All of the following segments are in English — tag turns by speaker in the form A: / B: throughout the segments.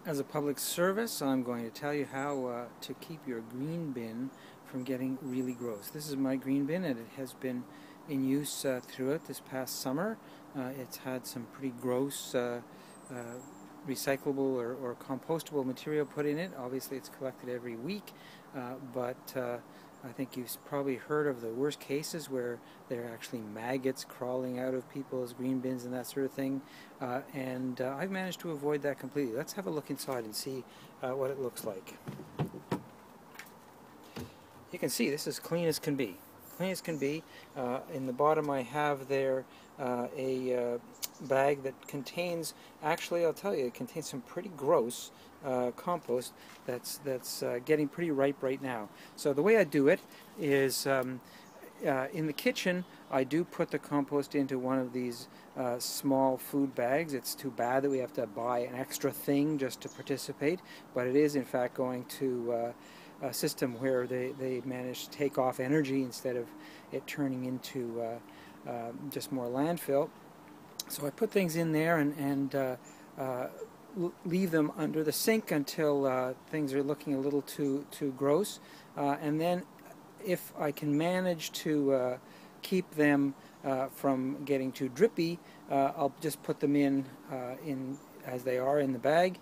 A: As a public service, I'm going to tell you how to keep your green bin from getting really gross. This is my green bin, and it has been in use throughout this past summer. It's had some pretty gross recyclable or compostable material put in it. Obviously it's collected every week, but I think you've probably heard of the worst cases where there are actually maggots crawling out of people's green bins and that sort of thing, and I've managed to avoid that completely. Let's have a look inside and see what it looks like. You can see this is clean as can be. Clean as can be. In the bottom I have there a bag that contains, actually I'll tell you, it contains some pretty gross compost that's getting pretty ripe right now. So the way I do it is in the kitchen I do put the compost into one of these small food bags. It's too bad that we have to buy an extra thing just to participate, but it is in fact going to a system where they manage to take off energy instead of it turning into just more landfill. So I put things in there and leave them under the sink until things are looking a little too gross, and then if I can manage to keep them from getting too drippy, I'll just put them in as they are in the bag.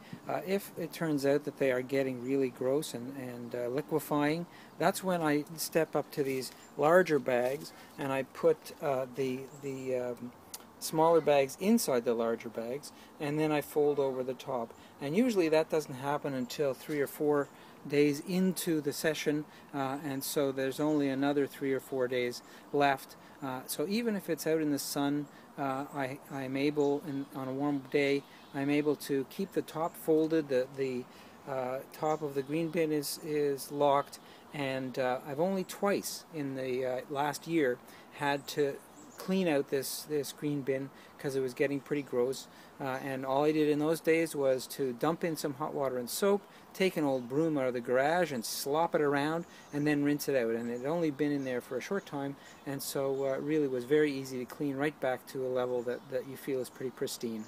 A: If it turns out that they are getting really gross and liquefying, that's when I step up to these larger bags and I put the smaller bags inside the larger bags, and then I fold over the top. And usually that doesn't happen until 3 or 4 days into the session, and so there's only another 3 or 4 days left. So even if it's out in the sun, I'm able, on a warm day, I'm able to keep the top folded. The top of the green bin is locked, and I've only twice in the last year had to clean out this green bin because it was getting pretty gross, and all I did in those days was to dump in some hot water and soap, take an old broom out of the garage and slop it around, and then rinse it out. And it had only been in there for a short time, and so it really was very easy to clean right back to a level that you feel is pretty pristine.